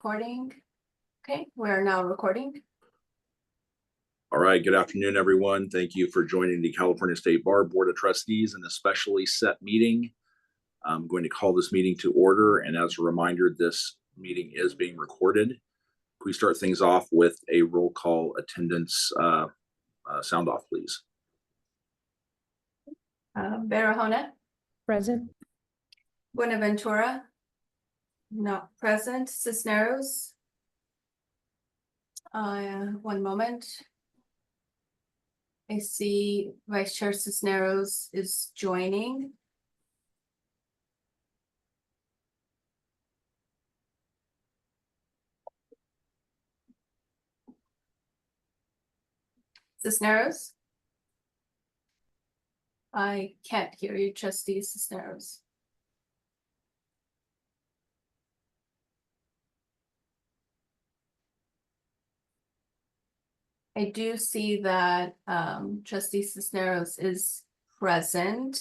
Recording. Okay, we're now recording. All right, good afternoon, everyone. Thank you for joining the California State Bar Board of Trustees in a specially set meeting. I'm going to call this meeting to order, and as a reminder, this meeting is being recorded. Can we start things off with a roll call attendance sound off, please? Barahona. Present. Buenaventura. Not present. Cisneros. One moment. I see Vice Chair Cisneros is joining. Cisneros? I can't hear you, Trustee Cisneros. I do see that Trustee Cisneros is present.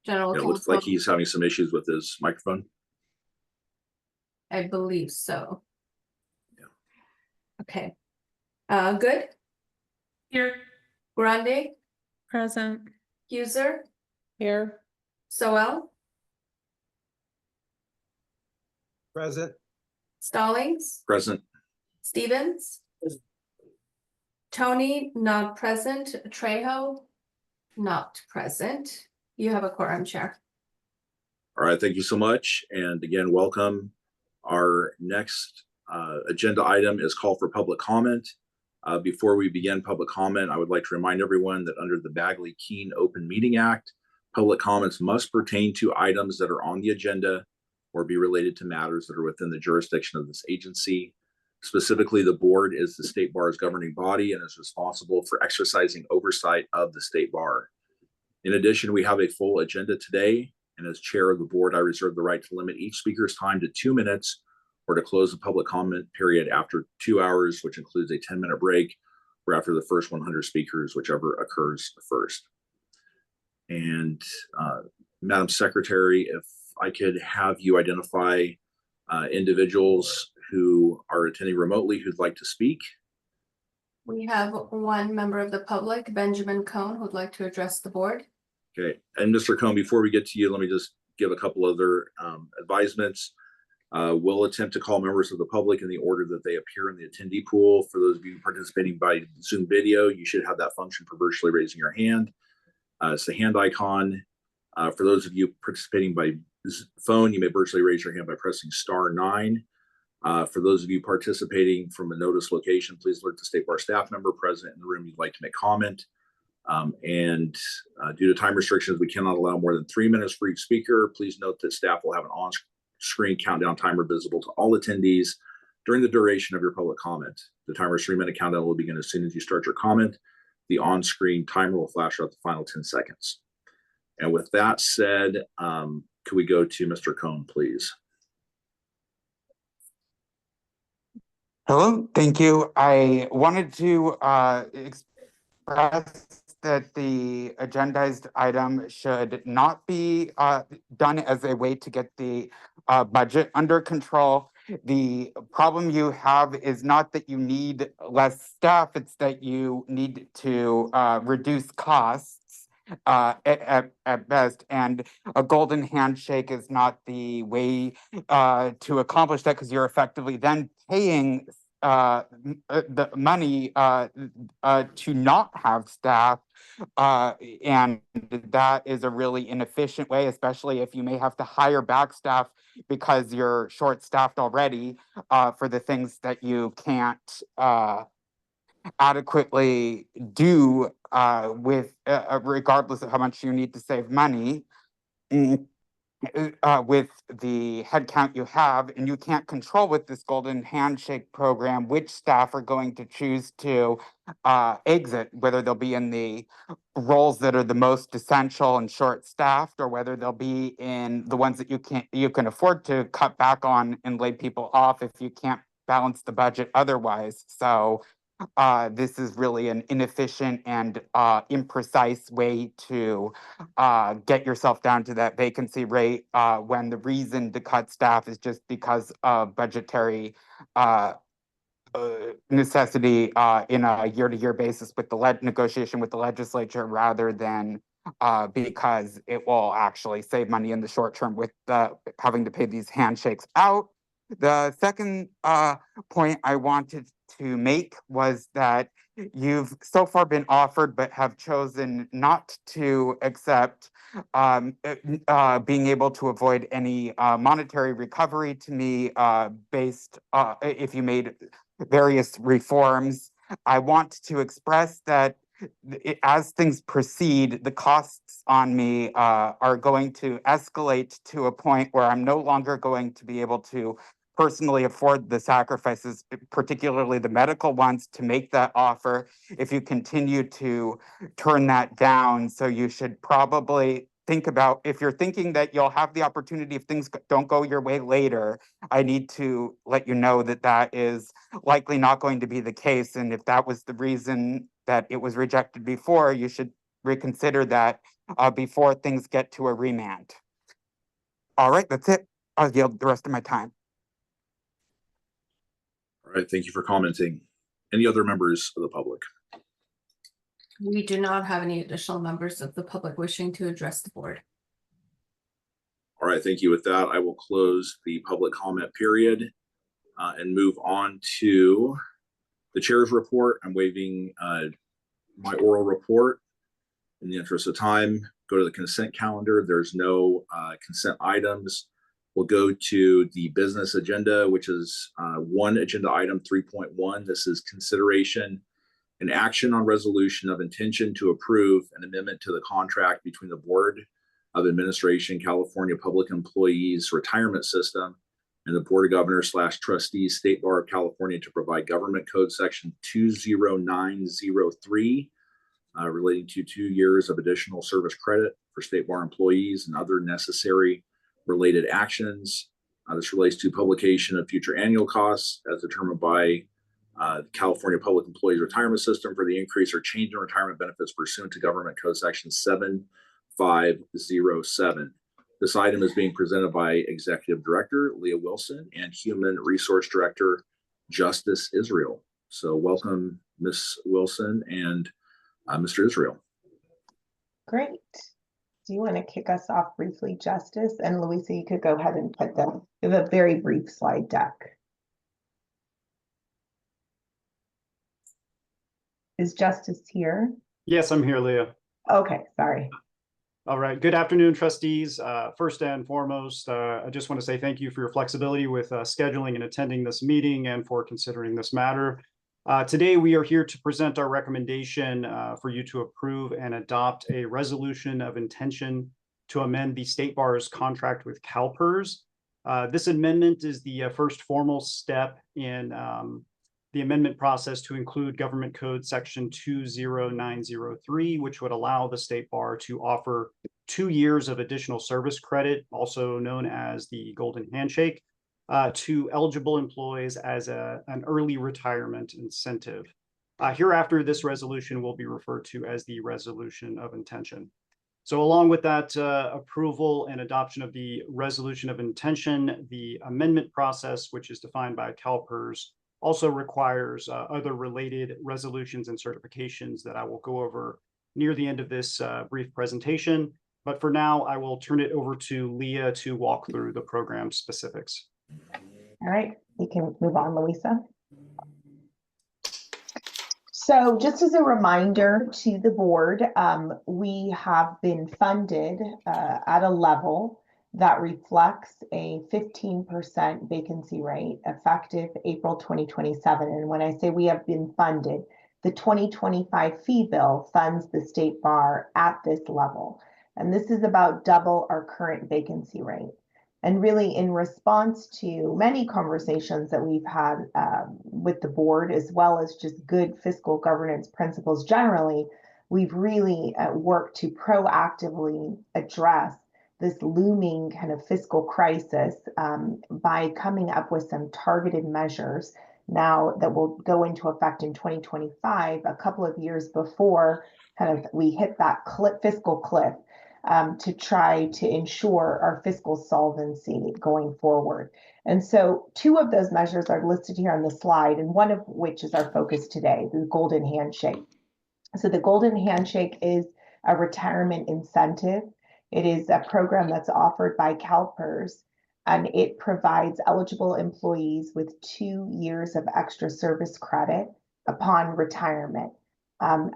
General It Counsel, looks like he's having some issues with his microphone. I believe so. Yeah. Okay. Good. Here. Grande, Present. User, Here. Soel, Present. Stallings, Present. Stevens. Tony, not present. Trejo, not present. You have a quorum, Chair. All right, thank you so much. And again, welcome. Our next agenda item is call for public comment. Before we begin public comment, I would like to remind everyone that under the Bagley-Keene Open Meeting Act, public comments must pertain to items that are on the agenda or be related to matters that are within the jurisdiction of this agency. Specifically, the board is the state bar's governing body and is responsible for exercising oversight of the state bar. In addition, we have a full agenda today, and as chair of the board, I reserve the right to limit each speaker's time to 2 minutes or to close the public comment period after 2 hours, which includes a 10-minute break, or after the first 100 speakers, whichever occurs first. And Madam Secretary, if I could have you identify individuals who are attending remotely who'd like to speak. We have one member of the public, Benjamin Cohn, who'd like to address the board. Okay, and Mr. Cohn, before we get to you, let me just give a couple other advisements. We'll attempt to call members of the public in the order that they appear in the attendee pool. For those of you participating by Zoom video, you should have that function for virtually raising your hand. It's the hand icon. For those of you participating by phone, you may virtually raise your hand by pressing *9. For those of you participating from a notice location, please alert the State Bar staff member present in the room you'd like to make comment. Due to time restrictions, we cannot allow more than 3 minutes for each speaker. Please note that staff will have an on-screen countdown timer visible to all attendees during the duration of your public comment. The timer's 3-minute countdown will begin as soon as you start your comment. The on-screen timer will flash out the final 10 seconds. And with that said, could we go to Mr. Cohn, please? Hello, thank you. I wanted to express that the agendized item should not be done as a way to get the budget under control. The problem you have is not that you need less staff, it's that you need to reduce costs at best, and a golden handshake is not the way to accomplish that, because you're effectively then paying the money to not have staff, and that is a really inefficient way, especially if you may have to hire back staff because you're short-staffed already for the things that you can't adequately do with regardless of how much you need to save money. With the headcount you have, and you can't control with this golden handshake program which staff are going to choose to exit, whether they'll be in the roles that are the most essential and short-staffed, or whether they'll be in the ones that you can afford to cut back on and lay people off if you can't balance the budget otherwise. So this is really an inefficient and imprecise way to get yourself down to that vacancy rate when the reason to cut staff is just because of budgetary necessity in a year-to-year basis with the negotiation with the legislature rather than because it will actually save money in the short term with having to pay these handshakes out. The second point I wanted to make was that you've so far been offered but have chosen not to accept being able to avoid any monetary recovery to me based if you made various reforms. I want to express that as things proceed, the costs on me are going to escalate to a point where I'm no longer going to be able to personally afford the sacrifices, particularly the medical ones, to make that offer if you continue to turn that down. So you should probably think about, if you're thinking that you'll have the opportunity if things don't go your way later, I need to let you know that that is likely not going to be the case. And if that was the reason that it was rejected before, you should reconsider that before things get to a remand. All right, that's it. I'll yield the rest of my time. All right, thank you for commenting. Any other members of the public? We do not have any additional members of the public wishing to address the board. All right, thank you. With that, I will close the public comment period and move on to the chair's report. I'm waiving my oral report in the interest of time. Go to the consent calendar. There's no consent items. We'll go to the business agenda, which is one agenda item 3.1. This is consideration and action on resolution of intention to approve an amendment to the contract between the Board of Administration, California Public Employees Retirement System, and the Board of Governors / Trustees, State Bar of California, to provide Government Code Section 20903 relating to 2 years of additional service credit for State Bar employees and other necessary related actions. This relates to publication of future annual costs as determined by the California Public Employees Retirement System for the increase or change in retirement benefits pursuant to Government Code Section 7507. This item is being presented by Executive Director Leah Wilson and Human Resource Director Justice Israel. So welcome, Ms. Wilson and Mr. Israel. Great. Do you want to kick us off briefly, Justice? And Louisa, you could go ahead and put them. We have a very brief slide deck. Is Justice here? Yes, I'm here, Leah. Okay, sorry. All right. Good afternoon, trustees. First and foremost, I just want to say thank you for your flexibility with scheduling and attending this meeting and for considering this matter. Today, we are here to present our recommendation for you to approve and adopt a resolution of intention to amend the State Bar's contract with CalPERS. This amendment is the first formal step in the amendment process to include Government Code Section 20903, which would allow the State Bar to offer 2 years of additional service credit, also known as the Golden Handshake, to eligible employees as an early retirement incentive. Hereafter, this resolution will be referred to as the Resolution of Intention. So along with that approval and adoption of the Resolution of Intention, the amendment process, which is defined by CalPERS, also requires other related resolutions and certifications that I will go over near the end of this brief presentation. But for now, I will turn it over to Leah to walk through the program specifics. All right, you can move on, Louisa. So just as a reminder to the board, we have been funded at a level that reflects a 15% vacancy rate effective April 2027. And when I say we have been funded, the 2025 fee bill funds the State Bar at this level. And this is about double our current vacancy rate. And really in response to many conversations that we've had with the board, as well as just good fiscal governance principles generally, we've really worked to proactively address this looming kind of fiscal crisis by coming up with some targeted measures now that will go into effect in 2025, a couple of years before kind of we hit that fiscal cliff, to try to ensure our fiscal solvency going forward. And so two of those measures are listed here on the slide, and one of which is our focus today, the Golden Handshake. So the Golden Handshake is a retirement incentive. It is a program that's offered by CalPERS, and it provides eligible employees with 2 years of extra service credit upon retirement.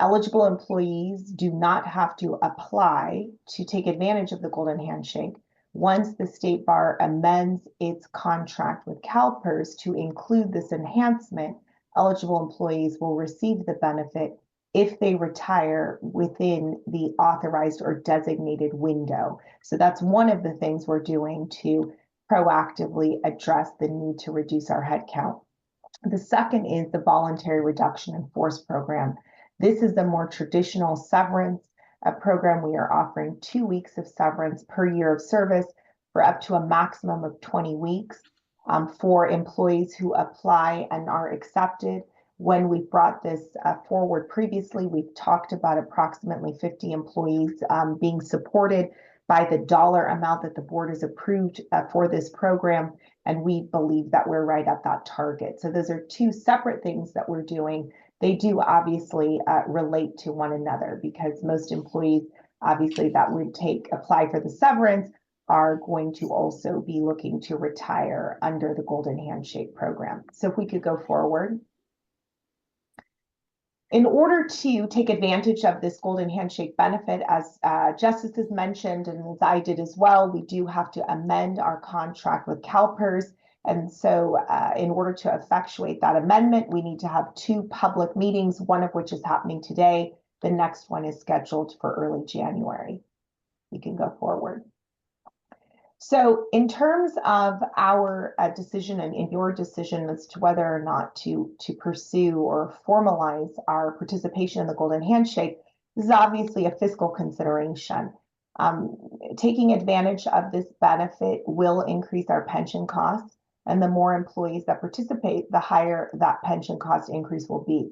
Eligible employees do not have to apply to take advantage of the Golden Handshake. Once the State Bar amends its contract with CalPERS to include this enhancement, eligible employees will receive the benefit if they retire within the authorized or designated window. So that's one of the things we're doing to proactively address the need to reduce our headcount. The second is the voluntary reduction in force program. This is the more traditional severance program. We are offering 2 weeks of severance per year of service for up to a maximum of 20 weeks for employees who apply and are accepted. When we brought this forward previously, we've talked about approximately 50 employees being supported by the dollar amount that the board has approved for this program, and we believe that we're right at that target. So those are two separate things that we're doing. They do obviously relate to one another, because most employees obviously that would apply for the severance are going to also be looking to retire under the Golden Handshake program. So if we could go forward. In order to take advantage of this Golden Handshake benefit, as Justice has mentioned, and as I did as well, we do have to amend our contract with CalPERS. And so in order to effectuate that amendment, we need to have 2 public meetings, one of which is happening today. The next one is scheduled for early January. We can go forward. So in terms of our decision and your decision as to whether or not to pursue or formalize our participation in the Golden Handshake, this is obviously a fiscal consideration. Taking advantage of this benefit will increase our pension costs, and the more employees that participate, the higher that pension cost increase will be.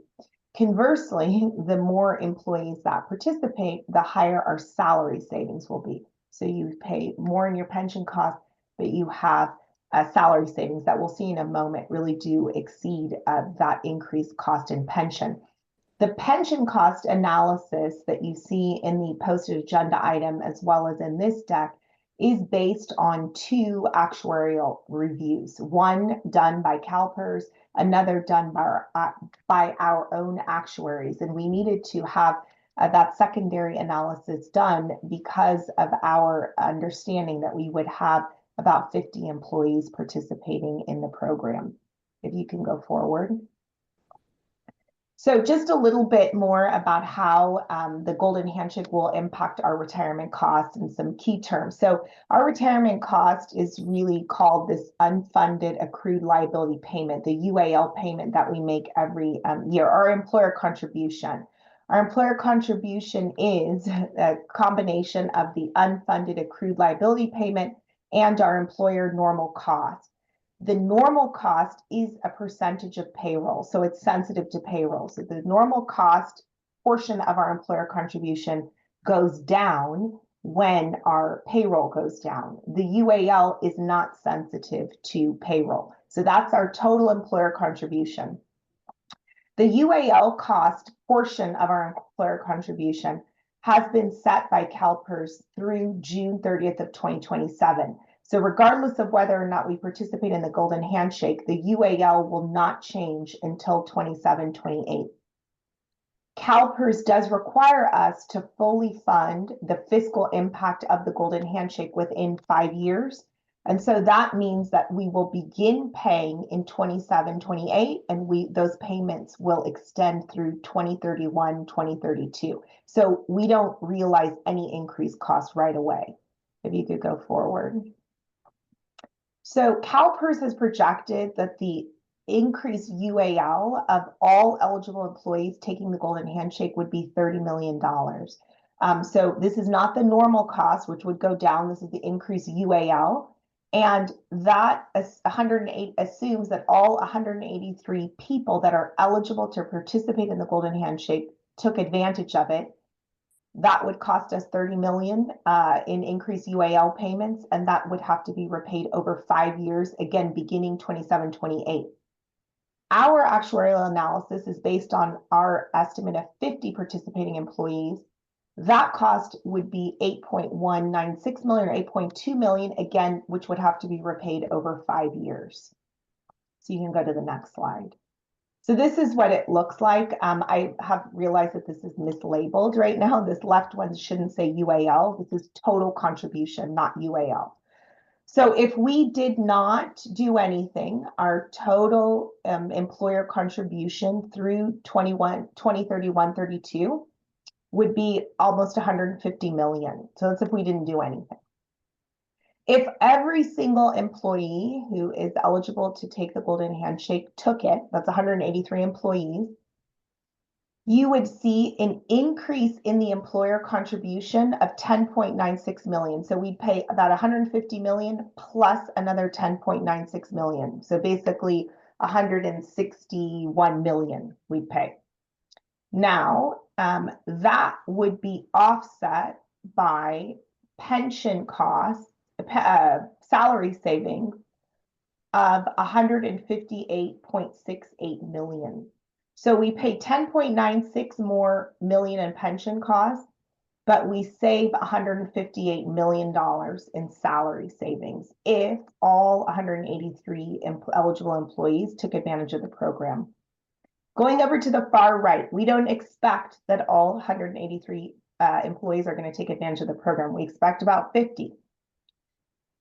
Conversely, the more employees that participate, the higher our salary savings will be. So you pay more in your pension cost, but you have salary savings that we'll see in a moment really do exceed that increased cost in pension. The pension cost analysis that you see in the posted agenda item, as well as in this deck, is based on 2 actuarial reviews, one done by CalPERS, another done by our own actuaries. And we needed to have that secondary analysis done because of our understanding that we would have about 50 employees participating in the program. If you can go forward. So just a little bit more about how the Golden Handshake will impact our retirement costs and some key terms. So our retirement cost is really called this unfunded accrued liability payment, the UAL payment that we make every year, our employer contribution. Our employer contribution is a combination of the unfunded accrued liability payment and our employer normal cost. The normal cost is a percentage of payroll, so it's sensitive to payroll. So the normal cost portion of our employer contribution goes down when our payroll goes down. The UAL is not sensitive to payroll. So that's our total employer contribution. The UAL cost portion of our employer contribution has been set by CalPERS through June 30th of 2027. So regardless of whether or not we participate in the Golden Handshake, the UAL will not change until 27-28. CalPERS does require us to fully fund the fiscal impact of the Golden Handshake within 5 years. And so that means that we will begin paying in 27-28, and those payments will extend through 2031, 2032. So we don't realize any increased cost right away. If you could go forward. So CalPERS has projected that the increased UAL of all eligible employees taking the Golden Handshake would be $30 million. So this is not the normal cost, which would go down. This is the increased UAL. And that 108 assumes that all 183 people that are eligible to participate in the Golden Handshake took advantage of it. That would cost us 30 million in increased UAL payments, and that would have to be repaid over 5 years, again, beginning 27-28. Our actuarial analysis is based on our estimate of 50 participating employees. That cost would be 8.196 million or 8.2 million, again, which would have to be repaid over 5 years. So you can go to the next slide. So this is what it looks like. I have realized that this is mislabeled right now. This left one shouldn't say UAL. This is total contribution, not UAL. So if we did not do anything, our total employer contribution through 2031-32 would be almost 150 million. So that's if we didn't do anything. If every single employee who is eligible to take the Golden Handshake took it, that's 183 employees, you would see an increase in the employer contribution of 10.96 million. So we'd pay about 150 million plus another 10.96 million. So basically 161 million we'd pay. Now, that would be offset by pension costs, salary savings of 158.68 million. So we pay 10.96 more million in pension costs, but we save $158 million in salary savings if all 183 eligible employees took advantage of the program. Going over to the far right, we don't expect that all 183 employees are going to take advantage of the program. We expect about 50.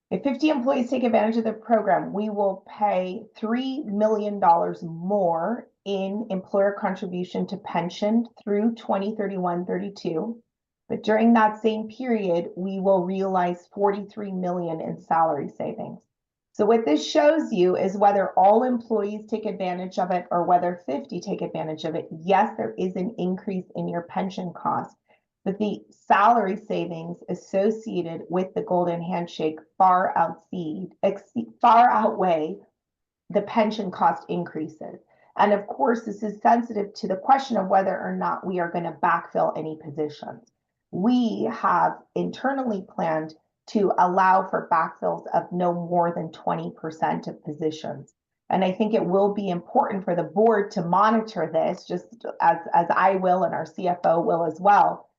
If 50 employees take advantage of the program, we will pay $3 million more in employer contribution to pension through 2031-32. But during that same period, we will realize 43 million in salary savings. So what this shows you is whether all employees take advantage of it or whether 50 take advantage of it. Yes, there is an increase in your pension cost, but the salary savings associated with the Golden Handshake far outweigh the pension cost increases. And of course, this is sensitive to the question of whether or not we are going to backfill any positions. We have internally planned to allow for backfills of no more than 20% of positions. And I think it will be important for the board to monitor this, just as I will and our CFO will as well,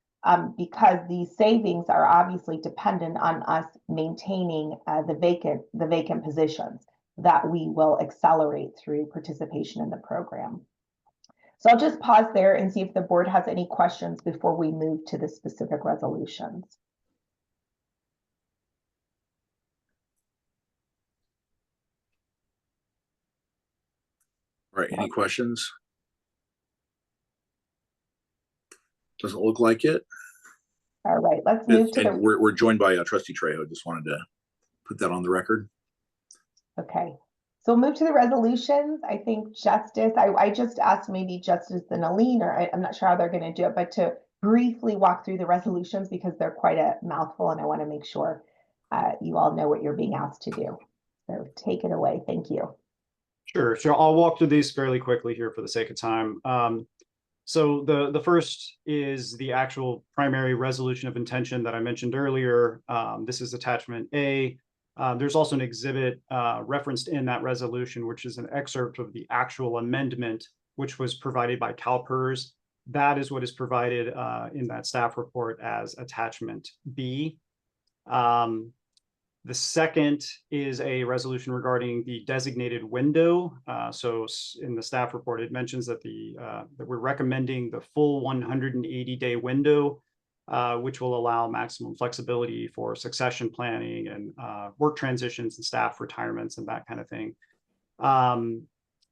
because these savings are obviously dependent on us maintaining the vacant positions that we will accelerate through participation in the program. So I'll just pause there and see if the board has any questions before we move to the specific resolutions. All right, any questions? Doesn't look like it. All right, let's move to And we're joined by Trustee Trejo. Just wanted to put that on the record. Okay, so we'll move to the resolutions. I think Justice, I just asked maybe Justice and Aline, or I'm not sure how they're going to do it, but to briefly walk through the resolutions because they're quite a mouthful and I want to make sure you all know what you're being asked to do. So take it away. Thank you. Sure. I'll walk through these fairly quickly here for the sake of time. So the first is the actual primary resolution of intention that I mentioned earlier. This is attachment A. There's also an exhibit referenced in that resolution, which is an excerpt of the actual amendment, which was provided by CalPERS. That is what is provided in that staff report as attachment B. The second is a resolution regarding the designated window. So in the staff report, it mentions that that we're recommending the full 180-day window, which will allow maximum flexibility for succession planning and work transitions and staff retirements and that kind of thing.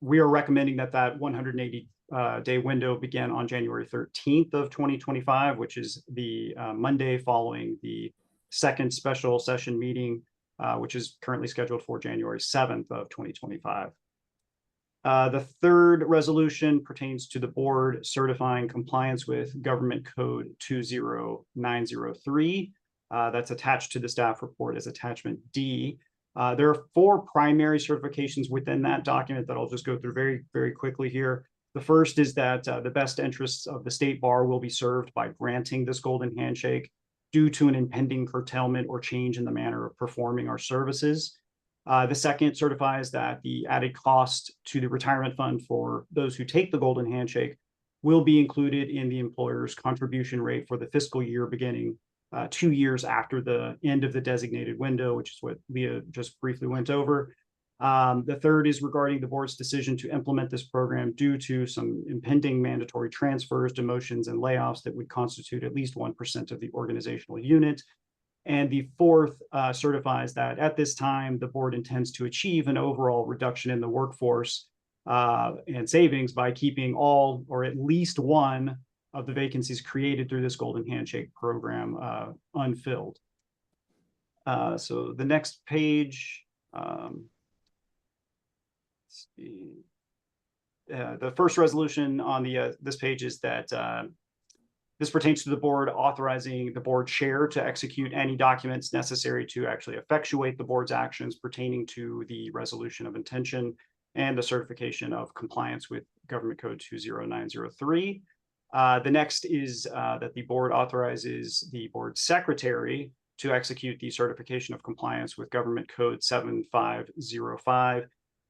We are recommending that 180-day window begin on January 13th of 2025, which is the Monday following the second special session meeting, which is currently scheduled for January 7th of 2025. The third resolution pertains to the board certifying compliance with Government Code 20903. That's attached to the staff report as attachment D. There are 4 primary certifications within that document that I'll just go through very, very quickly here. The first is that the best interests of the state bar will be served by granting this golden handshake due to an impending curtailment or change in the manner of performing our services. The second certifies that the added cost to the retirement fund for those who take the golden handshake will be included in the employer's contribution rate for the fiscal year beginning 2 years after the end of the designated window, which is what Leah just briefly went over. The third is regarding the board's decision to implement this program due to some impending mandatory transfers, demotions, and layoffs that would constitute at least 1% of the organizational unit. And the fourth certifies that at this time, the board intends to achieve an overall reduction in the workforce and savings by keeping all or at least one of the vacancies created through this golden handshake program unfilled. So the next page, let's see. The first resolution on the this page is that this pertains to the board authorizing the board chair to execute any documents necessary to actually effectuate the board's actions pertaining to the resolution of intention and the certification of compliance with Government Code 20903. The next is that the board authorizes the board secretary to execute the certification of compliance with Government Code 7505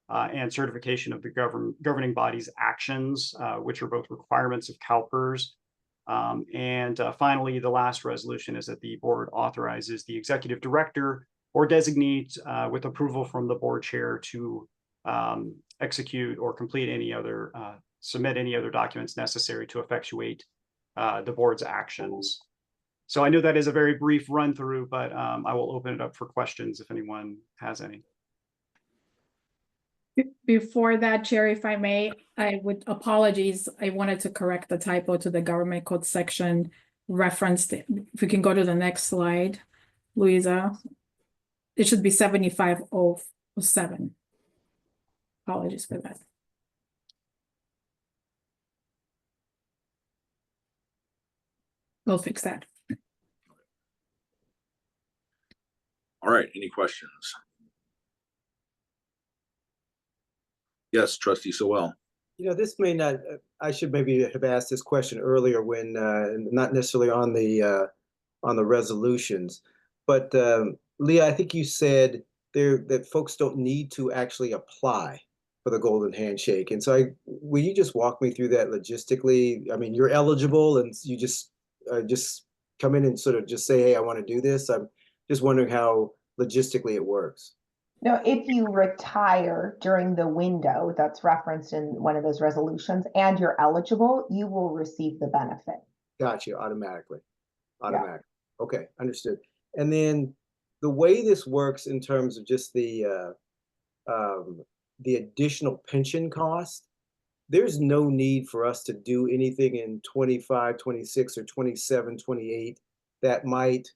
and certification of the governing body's actions, which are both requirements of CalPERS. And finally, the last resolution is that the board authorizes the executive director or designate with approval from the board chair to execute or complete any other, submit any other documents necessary to effectuate the board's actions. So I know that is a very brief run through, but I will open it up for questions if anyone has any. Before that, Chair, if I may, apologies. I wanted to correct the typo to the government code section referenced. If we can go to the next slide, Louisa. It should be 7507. Apologies for that. We'll fix that. All right, any questions? Yes, Trustee Sewell. You know, this may not, I should maybe have asked this question earlier when, not necessarily on the resolutions, but Leah, I think you said that folks don't need to actually apply for the golden handshake. And so will you just walk me through that logistically? I mean, you're eligible and you just come in and sort of just say, hey, I want to do this. I'm just wondering how logistically it works. No, if you retire during the window that's referenced in one of those resolutions and you're eligible, you will receive the benefit. Gotcha, automatically. Yeah. Okay, understood. And then the way this works in terms of just the additional pension cost, there's no need for us to do anything in 25, 26, or 27, 28 that might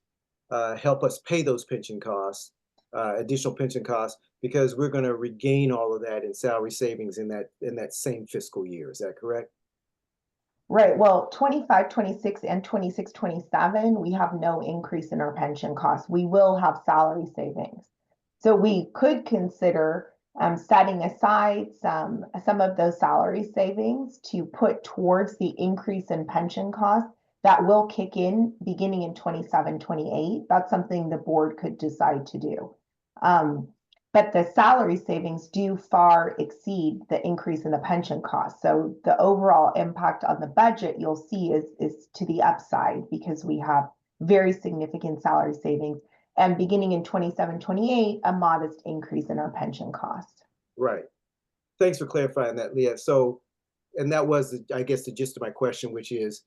help us pay those pension costs. Additional pension costs, because we're going to regain all of that in salary savings in that same fiscal year. Is that correct? Right. Well, 25, 26, and 26, 27, we have no increase in our pension costs. We will have salary savings. So we could consider setting aside some of those salary savings to put towards the increase in pension costs that will kick in beginning in 27, 28. That's something the board could decide to do. But the salary savings do far exceed the increase in the pension cost. So the overall impact on the budget you'll see is to the upside because we have very significant salary savings. And beginning in 27, 28, a modest increase in our pension cost. Right. Thanks for clarifying that, Leah. So, and that was, I guess, the gist of my question, which is,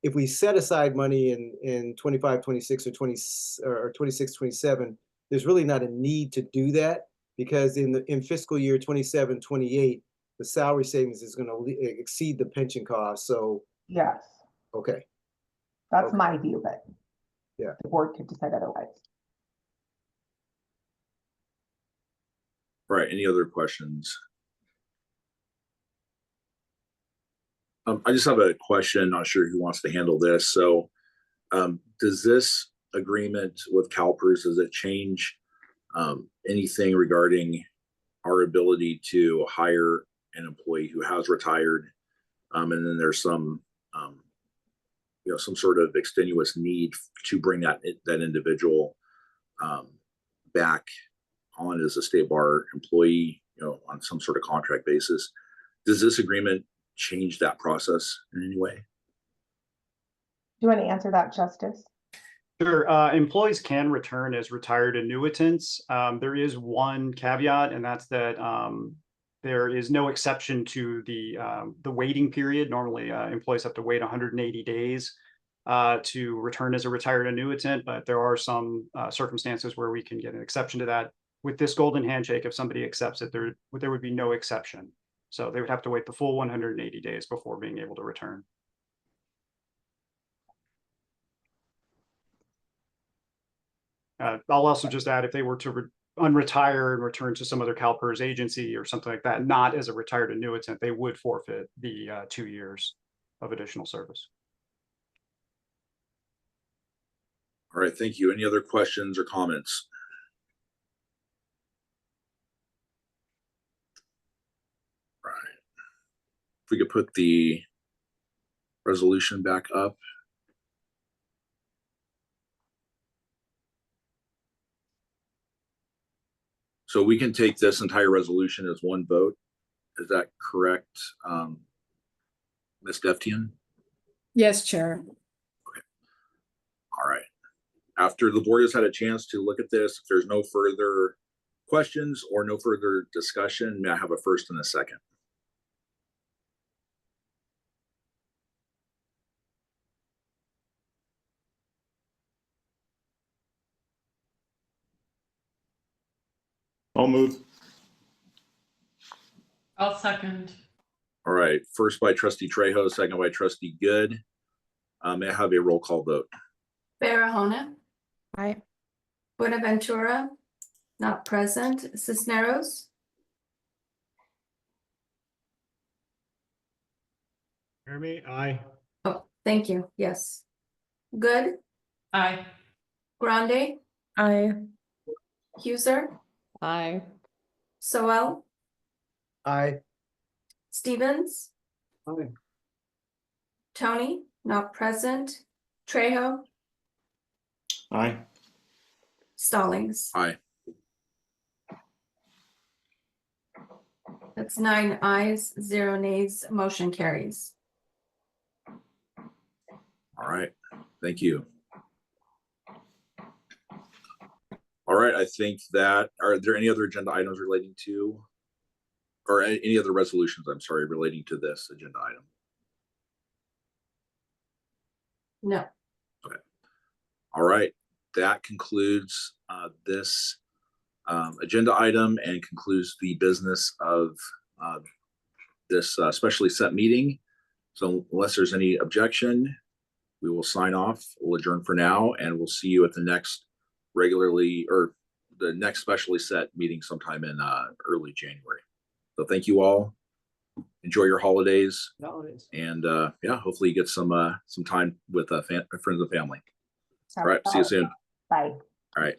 if we set aside money in 25, 26, or 26, 27, there's really not a need to do that because in fiscal year 27, 28, the salary savings is going to exceed the pension cost. So yes. Okay. That's my view of it. Yeah. The board could decide otherwise. All right, any other questions? I just have a question, not sure who wants to handle this. So does this agreement with CalPERS, does it change anything regarding our ability to hire an employee who has retired. And then there's some, some sort of extenuous need to bring that individual back on as a state bar employee, on some sort of contract basis. Does this agreement change that process in any way? Do you want to answer that, Justice? Sure. Employees can return as retired annuitants. There is one caveat, and that's that there is no exception to the waiting period. Normally, employees have to wait 180 days to return as a retired annuitant, but there are some circumstances where we can get an exception to that. With this golden handshake, if somebody accepts it, there would be no exception. So they would have to wait the full 180 days before being able to return. I'll also just add, if they were to unretire and return to some other CalPERS agency or something like that, not as a retired annuitant, they would forfeit the 2 years of additional service. All right, thank you. Any other questions or comments? All right. If we could put the resolution back up. So we can take this entire resolution as one vote. Is that correct, Ms. Deftian? Yes, Chair. All right. After the board has had a chance to look at this, if there's no further questions or no further discussion, may I have a first and a second? I'll move. I'll second. All right, first by trustee Trejo, second by trustee Good. May I have a roll call vote? Barahona, Aye. Buenaventura, not present. Cisneros, Jeremy, aye. oh, thank you, yes. Good, Aye. Grande, Aye. Huser, Aye. Soel, Aye. Stevens, Aye. Tony, not present. Trejo, Aye. Stallings. Aye. That's 9 ayes, 0 nays, motion carries. All right, thank you. All right, I think that, are there any other agenda items relating to, or any other resolutions, I'm sorry, relating to this agenda item? No. All right, that concludes this agenda item and concludes the business of this specially set meeting. So unless there's any objection, we will sign off. We'll adjourn for now, and we'll see you at the next the next specially set meeting sometime in early January. So thank you all. Enjoy your holidays. And yeah, hopefully you get some time with friends and family. All right, see you soon. Bye. All right.